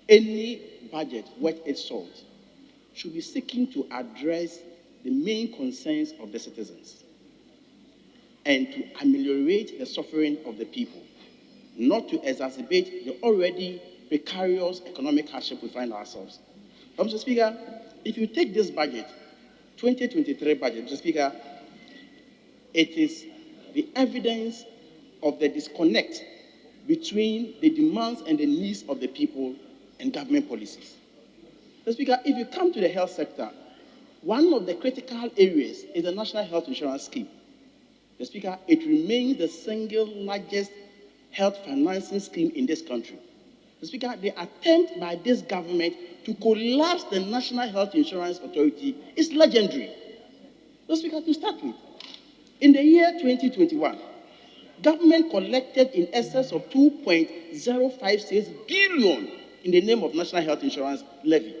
Any budget worth its salt should be seeking to address the main concerns of the citizens and to ameliorate the suffering of the people, not to exacerbate the already precarious economic hardship we find ourselves. Mr. Speaker, if you take this budget, 2023 budget, Mr. Speaker, it is the evidence of the disconnect between the demands and the needs of the people and government policies. Mr. Speaker, if you come to the health sector, one of the critical areas is the National Health Insurance Scheme. Mr. Speaker, it remains the single largest health financing scheme in this country. Mr. Speaker, the attempt by this government to collapse the National Health Insurance Authority is legendary. Mr. Speaker, to start with, in the year 2021, government collected in excess of 2.056 billion in the name of National Health Insurance levy.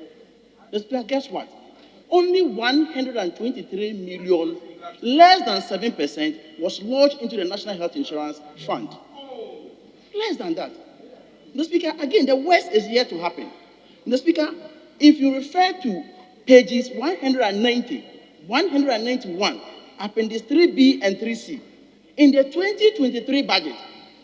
Mr. Speaker, guess what? Only 123 million, less than 7%, was lodged into the National Health Insurance Fund. Less than that. Mr. Speaker, again, the worst is yet to happen. Mr. Speaker, if you refer to pages 190, 191, Appendix 3B and 3C, in the 2023 budget,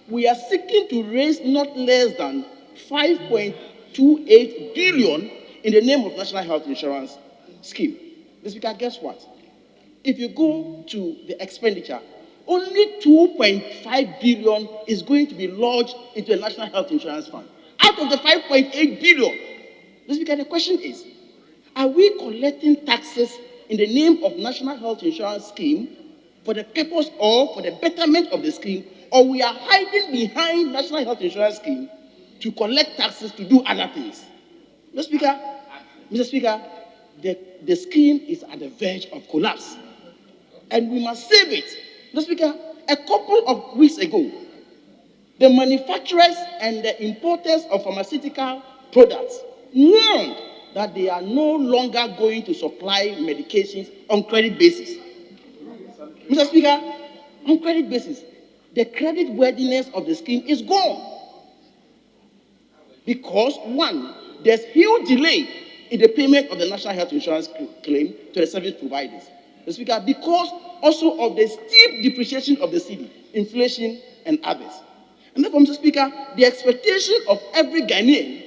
we are seeking to raise not less than 5.28 billion in the name of National Health Insurance Scheme. Mr. Speaker, guess what? If you go to the expenditure, only 2.5 billion is going to be lodged into the National Health Insurance Fund. Out of the 5.8 billion, Mr. Speaker, the question is, are we collecting taxes in the name of National Health Insurance Scheme for the purpose or for the betterment of the scheme, or we are hiding behind National Health Insurance Scheme to collect taxes to do other things? Mr. Speaker, the scheme is at the verge of collapse, and we must save it. Mr. Speaker, a couple of weeks ago, the manufacturers and the importers of pharmaceutical products warned that they are no longer going to supply medications on credit basis. Mr. Speaker, on credit basis, the credit worthiness of the scheme is gone. Because, one, there's huge delay in the payment of the National Health Insurance claim to the service providers. Mr. Speaker, because also of the steep depreciation of the cedi, inflation, and others. And therefore, Mr. Speaker, the expectation of every Ghanaian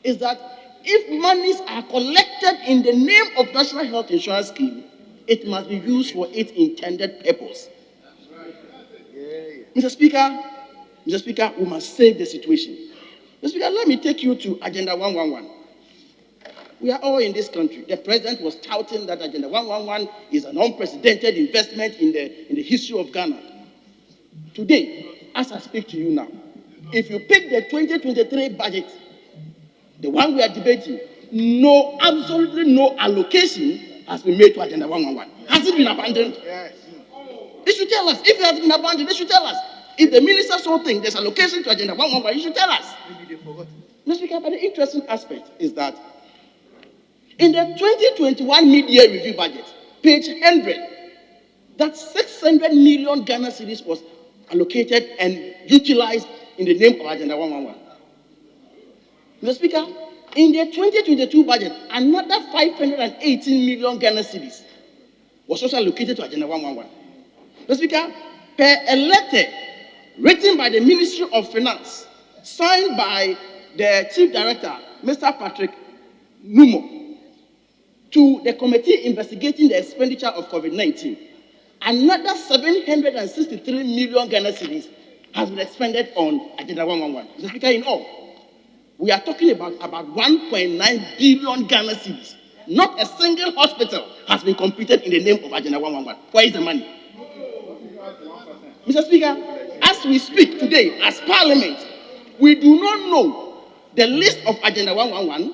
is that if monies are collected in the name of National Health Insurance Scheme, it must be used for its intended purpose. Mr. Speaker, we must save the situation. Mr. Speaker, let me take you to Agenda 111. We are all in this country. The president was touting that Agenda 111 is an unprecedented investment in the history of Ghana. Today, as I speak to you now, if you pick the 2023 budget, the one we are debating, absolutely no allocation has been made to Agenda 111. Has it been abandoned? Yes. They should tell us. If it has been abandoned, they should tell us. If the minister so thinks there's allocation to Agenda 111, he should tell us. Maybe they forgot. Mr. Speaker, but the interesting aspect is that in the 2021 mid-year review budget, page 100, that 600 million Ghana cedis was allocated and utilized in the name of Agenda 111. Mr. Speaker, in the 2022 budget, another 518 million Ghana cedis was also allocated to Agenda 111. Mr. Speaker, per a letter written by the Ministry of Finance, signed by the Chief Director, Mr. Patrick Numo, to the committee investigating the expenditure of COVID-19, another 763 million Ghana cedis has been expended on Agenda 111. Mr. Speaker, in all, we are talking about 1.9 billion Ghana cedis. Not a single hospital has been completed in the name of Agenda 111. Where is the money? Mr. Speaker, as we speak today, as Parliament, we do not know the list of Agenda 111.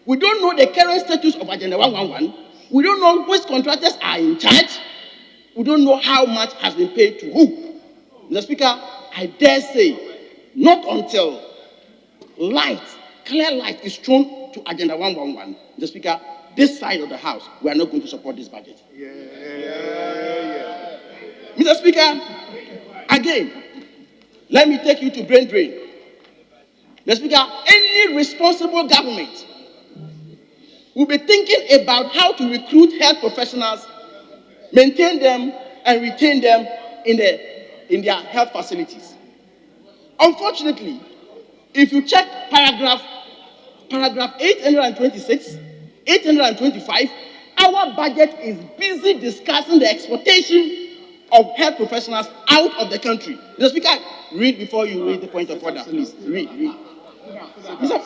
We don't know the current status of Agenda 111. We don't know which contractors are in charge. We don't know how much has been paid to who. Mr. Speaker, I dare say, not until clear light is thrown to Agenda 111, Mr. Speaker, this side of the House, we are not going to support this budget. Mr. Speaker, again, let me take you to brain drain. Mr. Speaker, any responsible government will be thinking about how to recruit health professionals, maintain them, and retain them in their health facilities. Unfortunately, if you check paragraph 826, 825, our budget is busy discussing the exportation of health professionals out of the country. Mr. Speaker, read before you read the point of order, please. Read. Mr.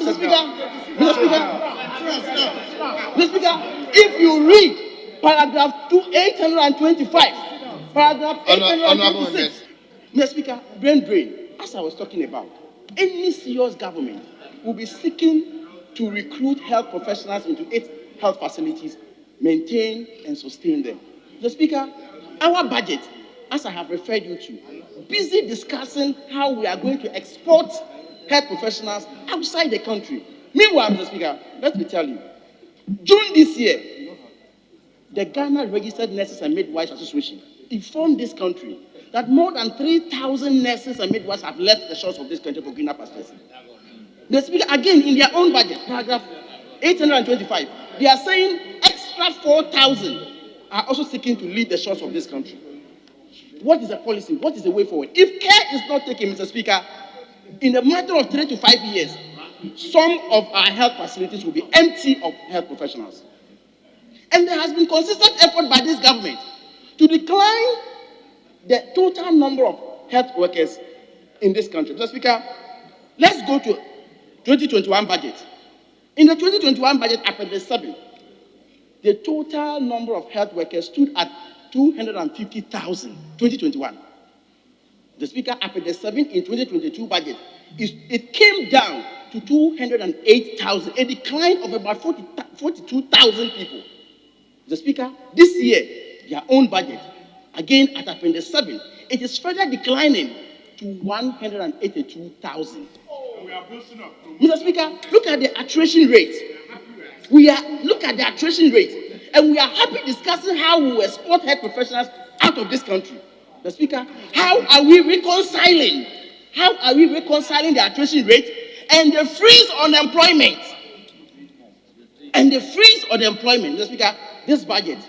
Speaker, if you read paragraph 825, paragraph 826, Mr. Speaker, brain, as I was talking about, any serious government will be seeking to recruit health professionals into its health facilities, maintain and sustain them. Mr. Speaker, our budget, as I have referred you to, busy discussing how we are going to export health professionals outside the country. Meanwhile, Mr. Speaker, let me tell you, June this year, the Ghana Registered Nurses and Midwives Association informed this country that more than 3,000 nurses and midwives have left the shores of this country for greener pastures. The Speaker, again, in their own budget, paragraph 825, they are saying extra 4,000 are also seeking to leave the shores of this country. What is the policy? What is the way forward? If care is not taken, Mr. Speaker, in a matter of 3 to 5 years, some of our health facilities will be empty of health professionals. And there has been consistent effort by this government to decline the total number of health workers in this country. Mr. Speaker, let's go to 2021 budget. In the 2021 budget, Appendix 7, the total number of health workers stood at 250,000, 2021. The Speaker, Appendix 7 in 2022 budget, it came down to 208,000, a decline of about 42,000 people. The Speaker, this year, their own budget, again at Appendix 7, it is further declining to 182,000. Mr. Speaker, look at the attrition rate. Look at the attrition rate, and we are happy discussing how we will export health professionals out of this country. The Speaker, how are we reconciling the attrition rate and the freeze on employment? Mr. Speaker, this budget,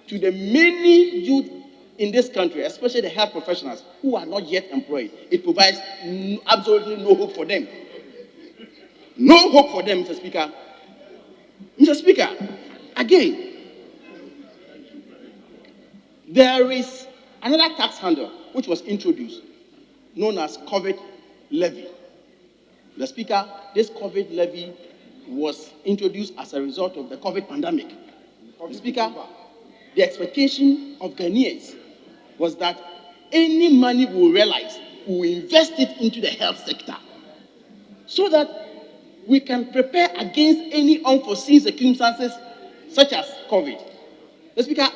to the many youth in this country, especially the health professionals who are not yet employed, it provides absolutely no hope for them. No hope for them, Mr. Speaker. Mr. Speaker, again, there is another tax handle which was introduced, known as COVID levy. The Speaker, this COVID levy was introduced as a result of the COVID pandemic. The Speaker, the expectation of Ghanaians was that any money we will realize, we will invest it into the health sector so that we can prepare against any unforeseen circumstances such as COVID. The Speaker,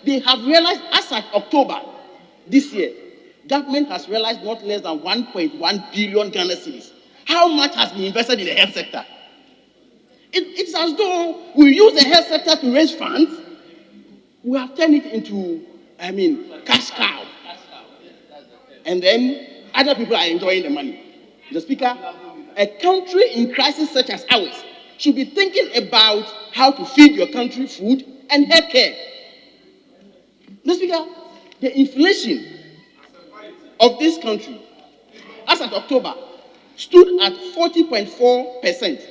they have realized as at October this year, government has realized not less than 1.1 billion Ghana cedis. How much has been invested in the health sector? It's as though we use the health sector to raise funds. We have turned it into, cash cow. And then other people are enjoying the money. The Speaker, a country in crisis such as ours should be thinking about how to feed your country food and health care. The Speaker, the inflation of this country, as at October, stood at 40.4%.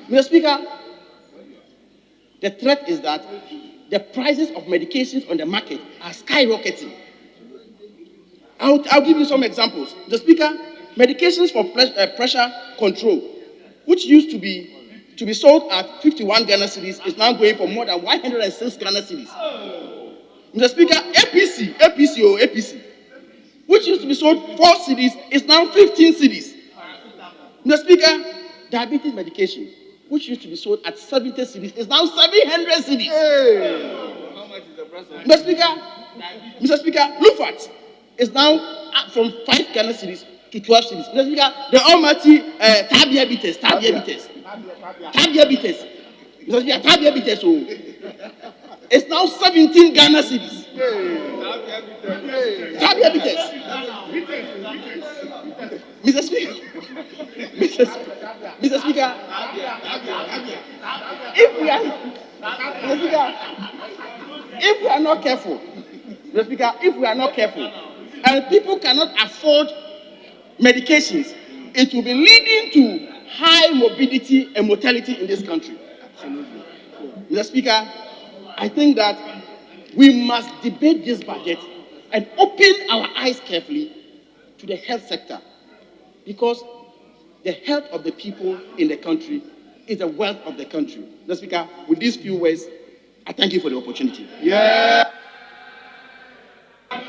Mr. Speaker, the threat is that the prices of medications on the market are skyrocketing. I'll give you some examples. The Speaker, medications for pressure control, which used to be sold at 51 Ghana cedis, is now going for more than 106 Ghana cedis. Mr. Speaker, APC, which used to be sold 4 cedis, is now 15 cedis. Mr. Speaker, diabetes medication, which used to be sold at 70 cedis, is now 700 cedis. Hey. How much is the price of Mr. Speaker, Lufat is now up from 5 Ghana cedis to 12 cedis. Mr. Speaker, the almighty diabetes. Mr. Speaker, diabetes is now 17 Ghana cedis. Diabetes. Mr. Speaker, Mr. Speaker, if we are, Mr. Speaker, if we are not careful, Mr. Speaker, if we are not careful, and people cannot afford medications, it will be leading to high morbidity and mortality in this country. Absolutely. Mr. Speaker, I think that we must debate this budget and open our eyes carefully to the health sector, because the health of the people in the country is the wealth of the country. Mr. Speaker, with these few words, I thank you for the opportunity. Yeah.